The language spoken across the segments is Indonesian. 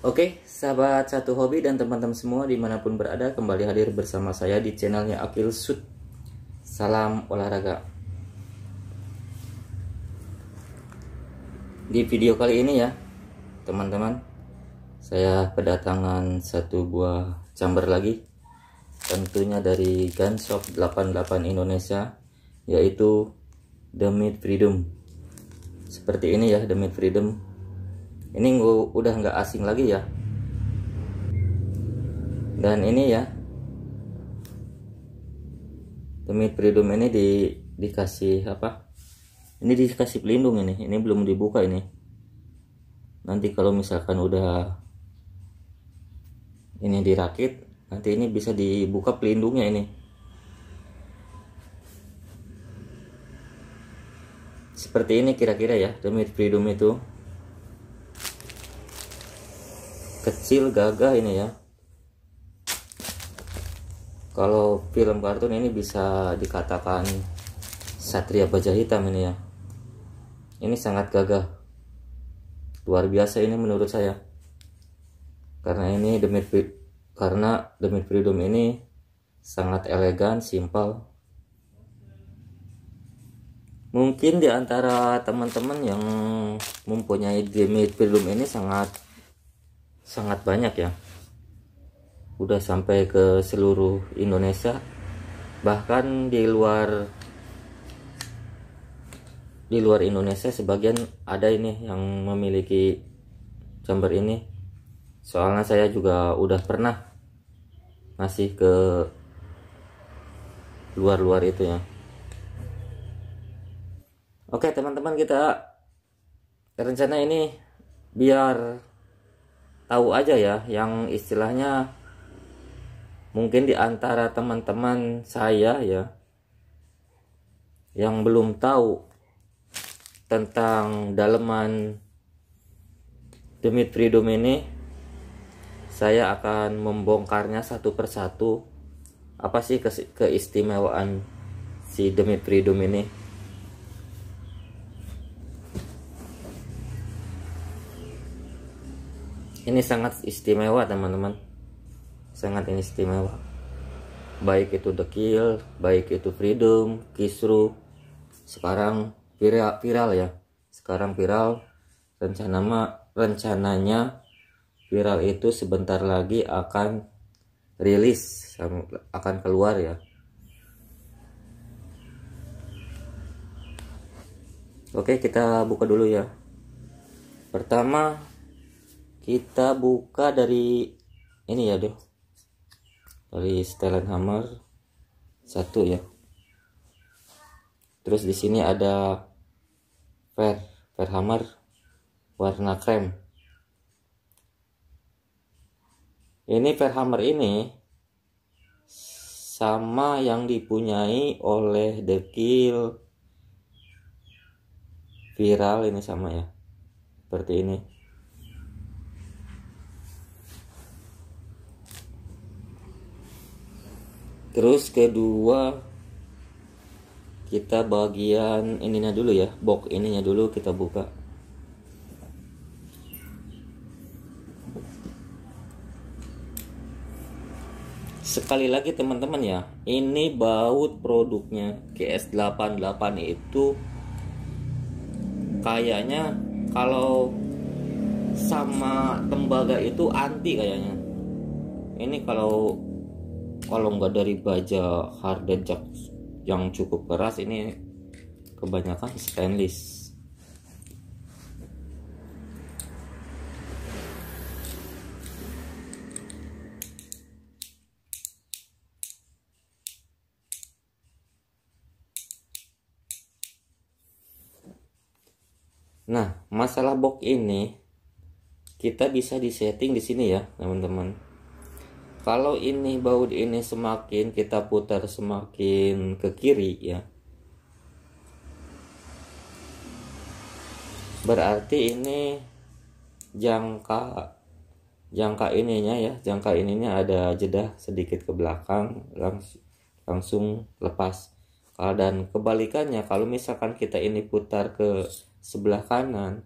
Oke, sahabat satu hobi dan teman-teman semua dimanapun berada, kembali hadir bersama saya di channelnya Akil Sud. Salam olahraga. Di video kali ini ya, teman-teman, saya kedatangan satu buah chamber lagi, tentunya dari Gunshop 88 Indonesia, yaitu The Meat Freedom. Seperti ini ya, The Meat Freedom. Ini udah nggak asing lagi ya. Dan ini ya, The Meat Freedom ini dikasih apa? Ini dikasih pelindung ini. Ini belum dibuka ini. Nanti kalau misalkan udah ini dirakit, nanti ini bisa dibuka pelindungnya ini. Seperti ini kira-kira ya, The Meat Freedom itu. Kecil, gagah ini ya. Kalau film kartun ini bisa dikatakan Satria Baja Hitam ini ya. Ini sangat gagah, luar biasa ini menurut saya. Karena The Meat Freedom ini sangat elegan, simpel. Mungkin di antara teman-teman yang mempunyai The Meat Freedom ini sangat banyak ya, udah sampai ke seluruh Indonesia, bahkan di luar Indonesia sebagian ada ini yang memiliki chamber ini. Soalnya saya juga udah pernah ngasih ke luar itu ya. Oke teman-teman, kita rencana ini biar tahu aja ya, yang istilahnya mungkin di antara teman-teman saya ya yang belum tahu tentang daleman The Meat Freedom ini, saya akan membongkarnya satu persatu. Apa sih keistimewaan si The Meat Freedom ini? Ini sangat istimewa teman-teman, sangat ini istimewa. Baik itu The Kill, baik itu Freedom, Kisru, sekarang viral ya. Sekarang viral, rencananya viral itu sebentar lagi akan rilis, akan keluar ya. Oke, kita buka dulu ya. Pertama kita buka dari ini ya, dari setelan hammer satu ya. Terus di sini ada fair hammer warna krem. Ini fair hammer ini sama yang dipunyai oleh The Kill, viral ini sama ya, seperti ini. Terus kedua, kita bagian ininya dulu ya, box ininya dulu kita buka. Sekali lagi teman-teman ya, ini baut produknya GS88 itu kayaknya kalau sama tembaga itu anti kayaknya. Ini kalau nggak dari baja harden yang cukup keras, ini kebanyakan stainless. Nah, masalah box ini kita bisa disetting di sini ya, teman-teman. Kalau ini baut ini semakin kita putar semakin ke kiri ya, berarti ini jangka ininya ya, jangka ininya ada jeda sedikit ke belakang, langsung lepas. Dan kebalikannya, kalau misalkan kita ini putar ke sebelah kanan,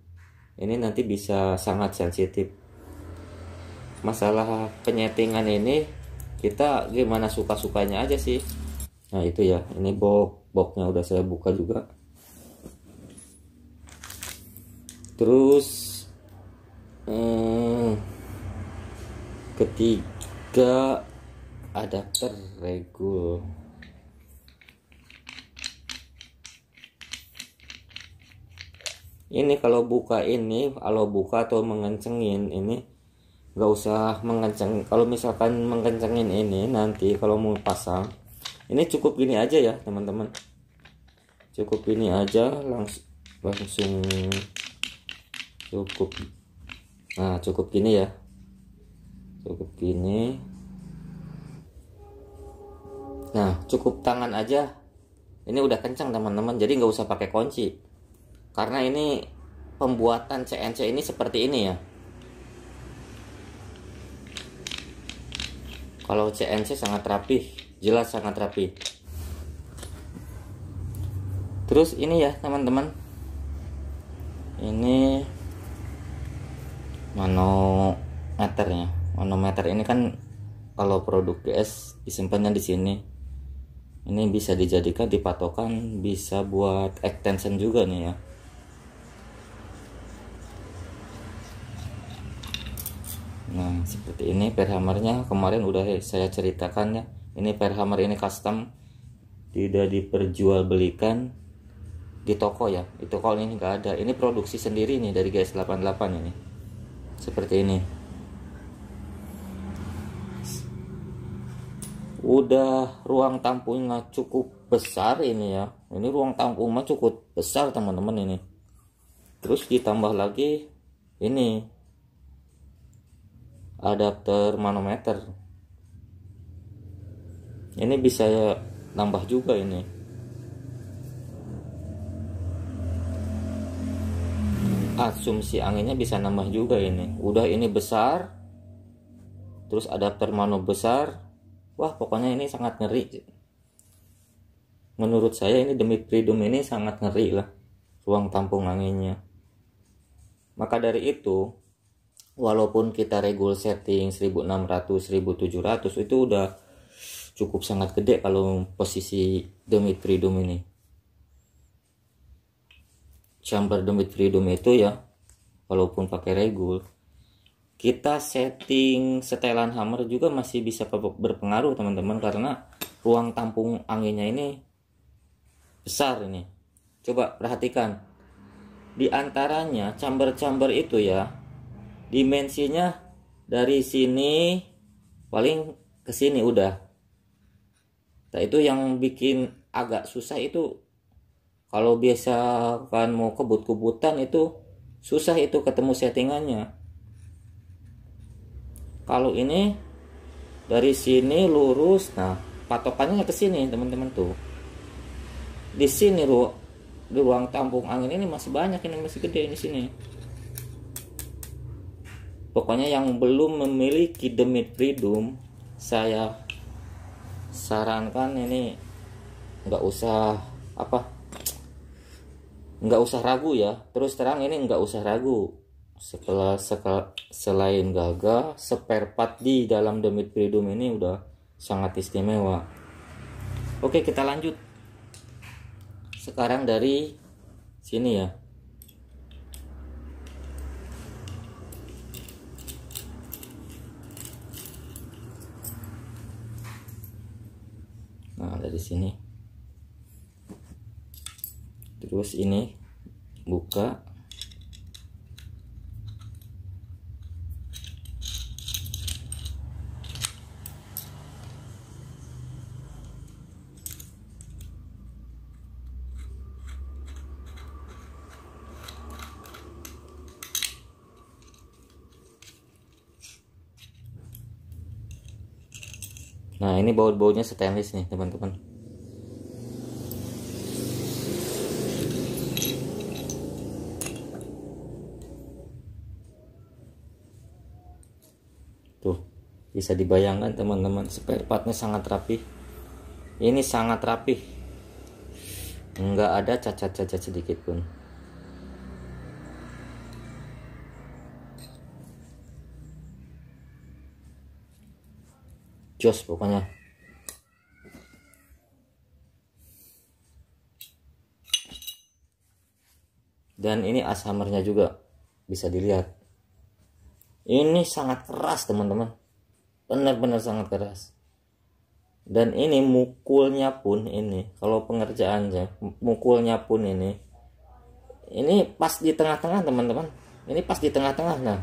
ini nanti bisa sangat sensitif. masalah penyetingan ini kita gimana suka-sukanya aja sih. Nah itu ya, ini boxnya udah saya buka juga. Terus ketiga, adapter regul. Ini kalau buka atau mengencengin ini nggak usah mengenceng. Kalau misalkan mengencengin ini nanti kalau mau pasang ini cukup gini aja ya teman-teman, cukup gini aja langsung cukup. Nah cukup gini ya, cukup gini. Nah cukup tangan aja, ini udah kencang teman-teman, jadi nggak usah pakai kunci karena ini pembuatan CNC ini seperti ini ya. Kalau CNC sangat rapih, jelas sangat rapih. Terus ini ya teman-teman, ini manometernya. Manometer ini kan kalau produk GS disimpannya di sini. Ini bisa dijadikan dipatokan, bisa buat extension juga nih ya. Nah seperti ini per hammernya, kemarin udah saya ceritakan ya. Ini per hammer ini custom, tidak diperjualbelikan di toko ya. Itu kalau ini nggak ada, ini produksi sendiri nih dari GS88 ini. Seperti ini. Udah ruang tampungnya cukup besar ini ya. Ini ruang tampungnya cukup besar teman-teman ini. Terus ditambah lagi ini adapter manometer. Ini bisa nambah juga ini. Asumsi anginnya bisa nambah juga ini. Udah ini besar. Terus adapter mano besar. Wah pokoknya ini sangat ngeri. Menurut saya ini Demit Freedom ini sangat ngeri lah ruang tampung anginnya. Maka dari itu, walaupun kita regul setting 1600 1700 itu udah cukup sangat gede kalau posisi Demit Freedom ini. Chamber Demit Freedom itu ya, walaupun pakai regul, kita setting setelan hammer juga masih bisa berpengaruh teman-teman, karena ruang tampung anginnya ini besar ini. Coba perhatikan di antaranya chamber-chamber itu ya, dimensinya dari sini paling ke sini udah. Nah itu yang bikin agak susah itu, kalau biasa kan mau kebut-kebutan itu susah itu ketemu settingannya. Kalau ini dari sini lurus, nah patokannya ke sini teman-teman tuh. Di sini di ruang tampung angin ini masih banyak, ini masih gede di sini. Pokoknya yang belum memiliki Demit Freedom, saya sarankan ini nggak usah ragu ya. Terus terang ini nggak usah ragu. Selain gagah, spare part di dalam Demit Freedom ini udah sangat istimewa. Oke kita lanjut sekarang dari sini ya. Nah dari sini, terus ini buka. Nah ini baut-bautnya stainless nih teman-teman. Tuh bisa dibayangkan teman-teman, spare partnya sangat rapi. Ini sangat rapi, nggak ada cacat-cacat sedikit pun. jos pokoknya. Dan ini as hammernya juga bisa dilihat, ini sangat keras teman-teman, benar-benar sangat keras. Dan ini mukulnya pun, ini kalau pengerjaannya mukulnya pun ini pas di tengah-tengah teman-teman, ini pas di tengah-tengah. Nah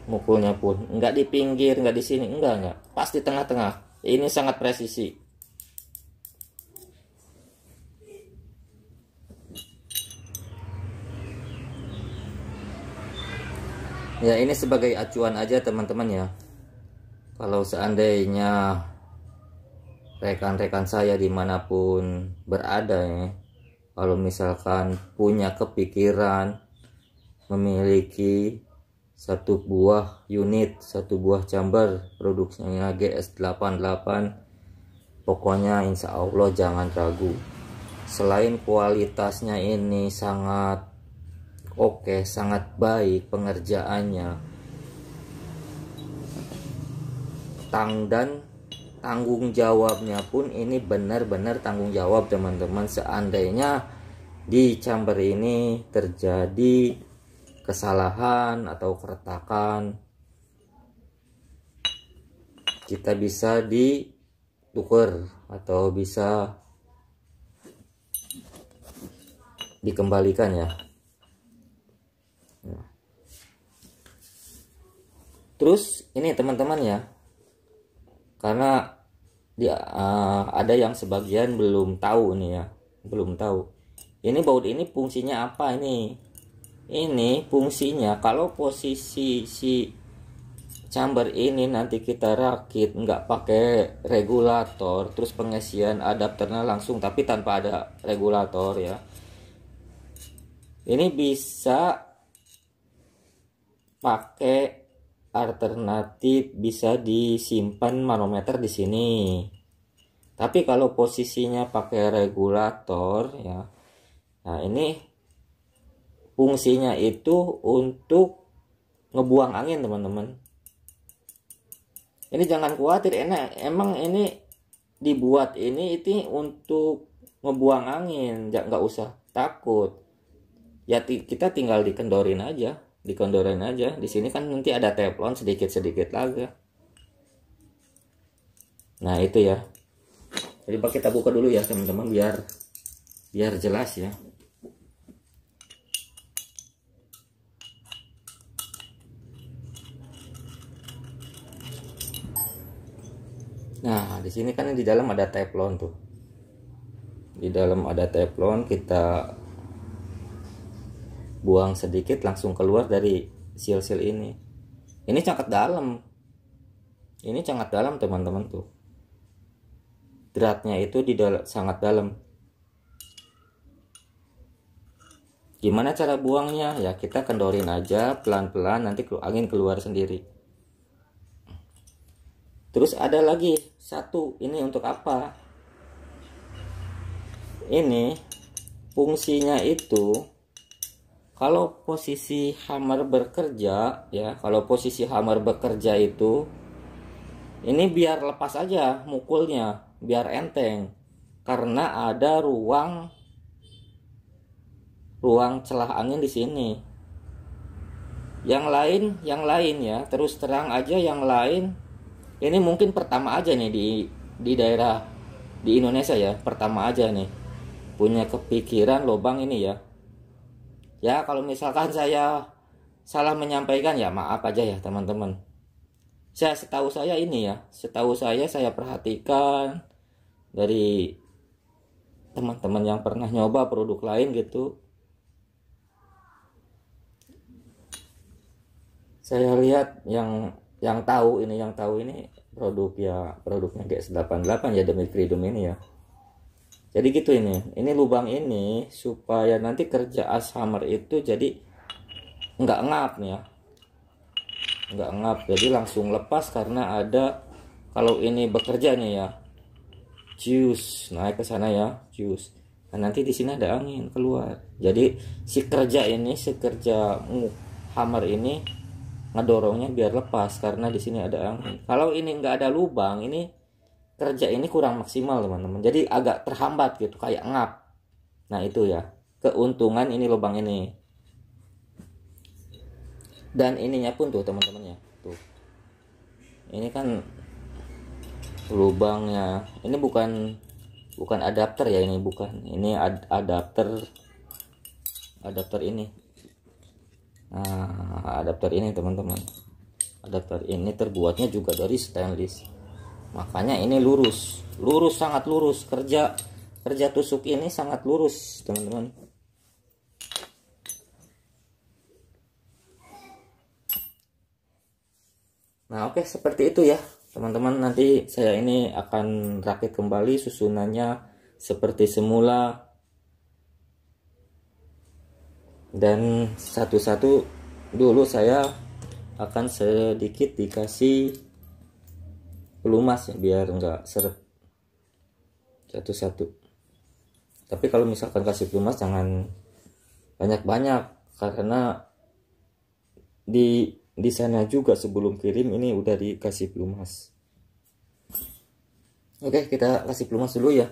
mukulnya pun enggak di pinggir, enggak di sini, enggak, pas di tengah-tengah. Ini sangat presisi. Ya ini sebagai acuan aja teman-teman ya, kalau seandainya rekan-rekan saya dimanapun berada ya, kalau misalkan punya kepikiran memiliki satu buah unit, satu buah chamber produksinya GS88, pokoknya insya Allah jangan ragu. Selain kualitasnya ini sangat oke, sangat baik pengerjaannya, dan tanggung jawabnya pun ini benar-benar tanggung jawab teman-teman. Seandainya di chamber ini terjadi kesalahan atau keretakan, kita bisa ditukar atau bisa dikembalikan ya. Terus ini teman-teman ya, karena ada yang sebagian belum tahu nih ya, belum tahu ini baut ini fungsinya apa. Ini fungsinya kalau posisi si chamber ini nanti kita rakit nggak pakai regulator, terus pengisian adapternya langsung tapi tanpa ada regulator ya, ini bisa pakai alternatif, bisa disimpan manometer di sini. Tapi kalau posisinya pakai regulator ya, nah ini fungsinya itu untuk ngebuang angin teman-teman. Ini jangan khawatir, emang ini dibuat ini untuk ngebuang angin, nggak usah takut ya. Kita tinggal dikendorin aja. Di sini kan nanti ada teflon sedikit lagi. Nah itu ya, jadi kita buka dulu ya teman-teman, biar jelas ya. Nah di sini kan di dalam ada teflon tuh, di dalam ada teflon, kita buang sedikit langsung keluar dari sil-sil ini. Ini sangat dalam, teman-teman tuh, dratnya itu sangat dalam. Gimana cara buangnya ya, kita kendorin aja pelan-pelan, nanti angin keluar sendiri. Terus ada lagi satu, ini untuk apa? Ini fungsinya itu kalau posisi hammer bekerja ya, kalau posisi hammer bekerja itu ini biar lepas aja mukulnya, biar enteng, karena ada ruang celah angin di sini. Yang lain ya, terus terang aja, yang lain ini mungkin pertama aja nih di daerah di Indonesia ya, pertama aja nih punya kepikiran lubang ini ya. Ya kalau misalkan saya salah menyampaikan ya maaf aja ya teman-teman. Setahu saya ini ya, saya perhatikan dari teman-teman yang pernah nyoba produk lain gitu, saya lihat yang tahu ini produknya GS88 ya, demi freedom ini ya. Jadi gitu, ini lubang ini supaya nanti kerja as hammer itu jadi nggak ngap ya, nggak ngap, jadi langsung lepas karena ada, kalau ini bekerja nih ya, juice naik ke sana ya, juice. Nah, nanti di sini ada angin keluar. Jadi si kerja hammer ini ngedorongnya biar lepas, karena di sini ada angin. Kalau ini nggak ada lubang, ini kerja ini kurang maksimal teman-teman, jadi agak terhambat gitu, kayak ngap. Nah itu ya keuntungan ini lubang ini. Dan ininya pun tuh teman-teman ya, tuh ini kan lubangnya, ini bukan adapter ya, ini bukan, ini adapter ini. Nah adapter ini teman-teman, adapter ini terbuatnya juga dari stainless, makanya ini lurus, sangat lurus. Kerja tusuk ini sangat lurus teman-teman. Nah oke, seperti itu ya teman-teman. Nanti saya ini akan rakit kembali susunannya seperti semula, dan satu-satu dulu saya akan sedikit dikasih pelumas ya, biar enggak seret satu-satu. Tapi kalau misalkan kasih pelumas jangan banyak-banyak, karena di sana juga sebelum kirim ini udah dikasih pelumas. Oke, kita kasih pelumas dulu ya.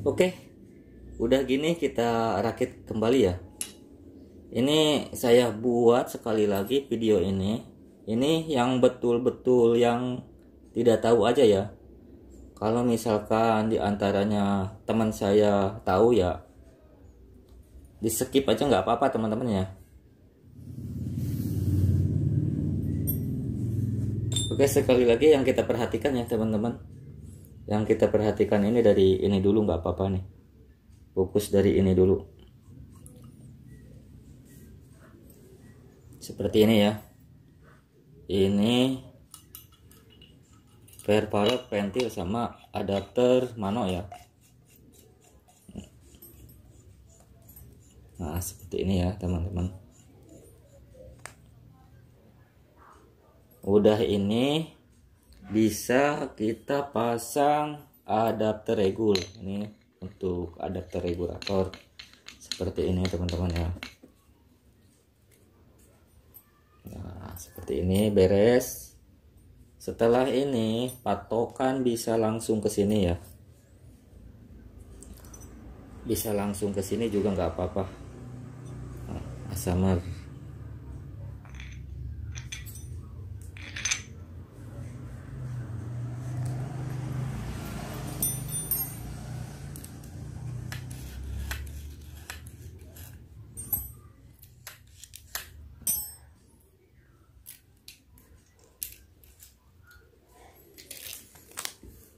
Oke, udah gini kita rakit kembali ya. Ini saya buat sekali lagi video ini yang betul-betul yang tidak tahu aja ya. Kalau misalkan diantaranya teman saya tahu ya, di skip aja nggak apa-apa teman-teman ya. Oke, sekali lagi yang kita perhatikan ya teman-teman, yang kita perhatikan ini dari ini dulu, nggak apa-apa nih, fokus dari ini dulu seperti ini ya. Ini perparot, pentil, sama adapter mano ya. Nah seperti ini ya teman-teman. Udah ini bisa kita pasang adapter regul. Ini untuk adapter regulator seperti ini teman-teman ya. Nah seperti ini beres. Setelah ini patokan bisa langsung ke sini ya, bisa langsung ke sini juga nggak apa-apa. Nah, asamer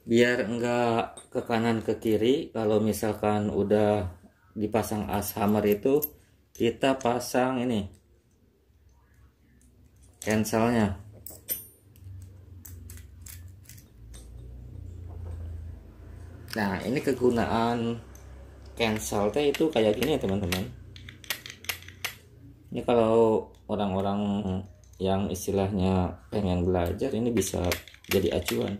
biar enggak ke kanan ke kiri. Kalau misalkan udah dipasang as hammer itu, kita pasang ini cancelnya. Nah ini kegunaan cancel teh itu kayak gini teman-teman. Ini kalau orang-orang yang istilahnya pengen belajar, ini bisa jadi acuan.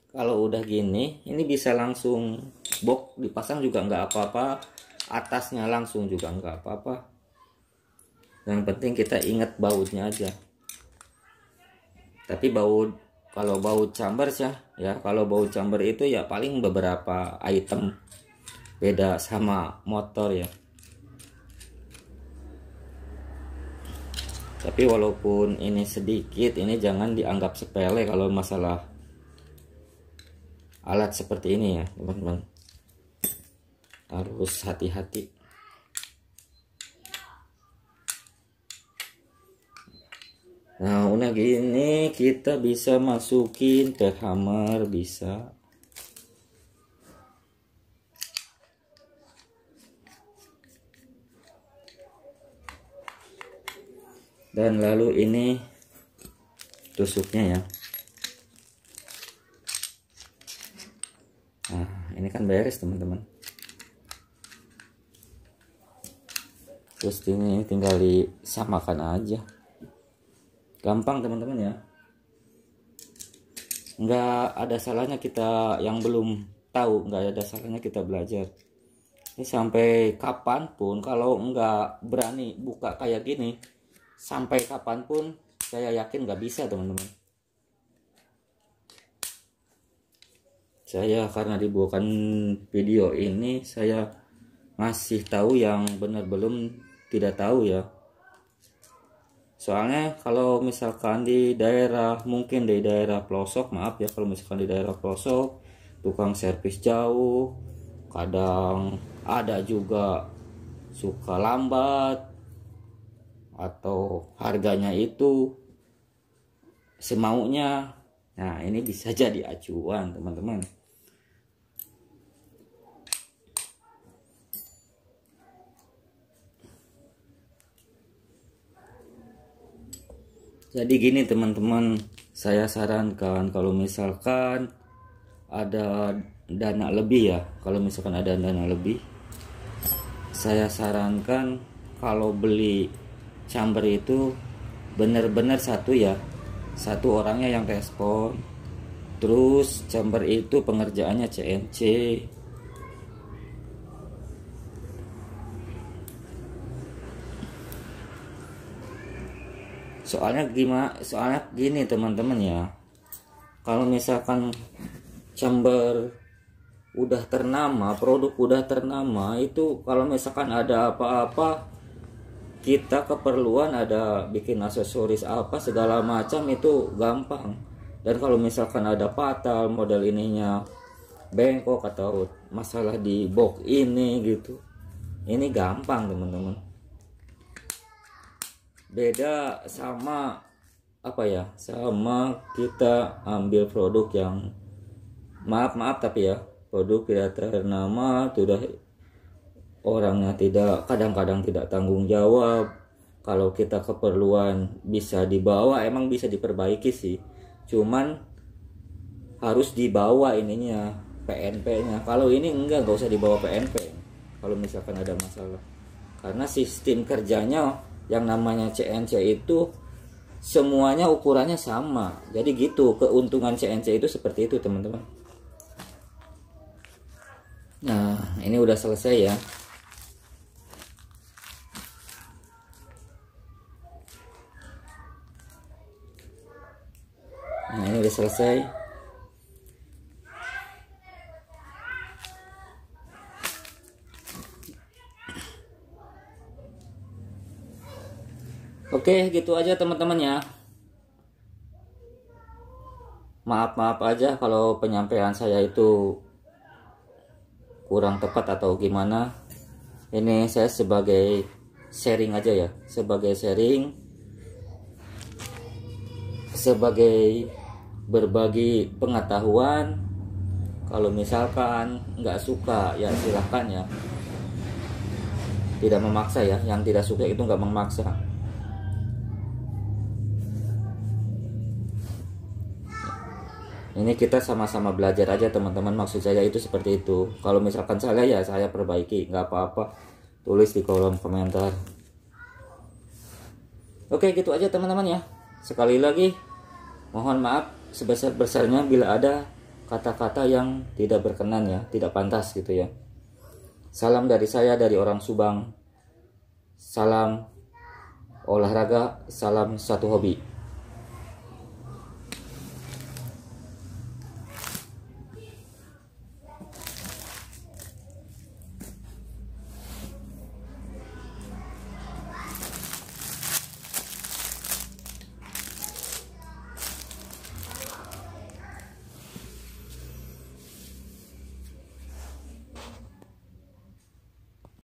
Kalau udah gini, ini bisa langsung box dipasang juga nggak apa-apa, atasnya langsung juga nggak apa-apa. Yang penting kita ingat bautnya aja. Tapi kalau baut chamber ya, kalau baut chamber itu ya paling beberapa item, beda sama motor ya. Tapi walaupun ini sedikit, ini jangan dianggap sepele kalau masalah alat seperti ini ya teman-teman, harus hati-hati. Nah udah gini kita bisa masukin per hammer, bisa. Dan lalu ini tusuknya ya. Nah ini kan beres teman-teman. Terus ini tinggal disamakan aja, gampang teman-teman ya. Nggak ada salahnya kita yang belum tahu, nggak ada salahnya kita belajar. Ini sampai kapanpun kalau nggak berani buka kayak gini, sampai kapanpun saya yakin nggak bisa teman-teman. Saya karena dibuatkan video ini, saya masih tahu yang benar belum tidak tahu ya. Soalnya kalau misalkan di daerah, mungkin di daerah pelosok, maaf ya, kalau misalkan di daerah pelosok tukang servis jauh, kadang ada juga suka lambat atau harganya itu semaunya. Nah, ini bisa jadi acuan teman-teman. Jadi gini teman-teman, saya sarankan kalau misalkan ada dana lebih ya, kalau misalkan ada dana lebih, saya sarankan kalau beli chamber itu benar-benar satu ya, satu orangnya yang respon. Terus chamber itu pengerjaannya CNC. Soalnya gini teman-teman ya, kalau misalkan chamber udah ternama, produk udah ternama, itu kalau misalkan ada apa-apa, kita keperluan ada bikin aksesoris apa segala macam itu gampang. Dan kalau misalkan ada patah, model ininya bengkok atau masalah di box ini gitu, ini gampang teman-teman. Beda sama apa ya, sama kita ambil produk yang maaf tapi ya, produk tidak ternama, sudah orangnya kadang-kadang tidak tanggung jawab. Kalau kita keperluan bisa dibawa, emang bisa diperbaiki sih, cuman harus dibawa ininya, PNP nya. Kalau ini enggak usah dibawa PNP kalau misalkan ada masalah, karena sistem kerjanya yang namanya CNC itu semuanya ukurannya sama. Jadi gitu, keuntungan CNC itu seperti itu teman-teman. Nah, ini udah selesai ya. Nah, ini udah selesai. Oke, gitu aja teman-teman ya. Maaf aja kalau penyampaian saya itu kurang tepat atau gimana. Ini saya sebagai sharing aja ya, sebagai sharing, sebagai berbagi pengetahuan. Kalau misalkan nggak suka ya silahkan ya, tidak memaksa ya. Yang tidak suka itu nggak memaksa. Ini kita sama-sama belajar aja teman-teman, maksud saya itu seperti itu. Kalau misalkan salah ya saya perbaiki, nggak apa-apa, tulis di kolom komentar. Oke, gitu aja teman-teman ya. Sekali lagi mohon maaf sebesar-besarnya bila ada kata-kata yang tidak berkenan ya, tidak pantas gitu ya. Salam dari saya, dari orang Subang. Salam olahraga, salam satu hobi.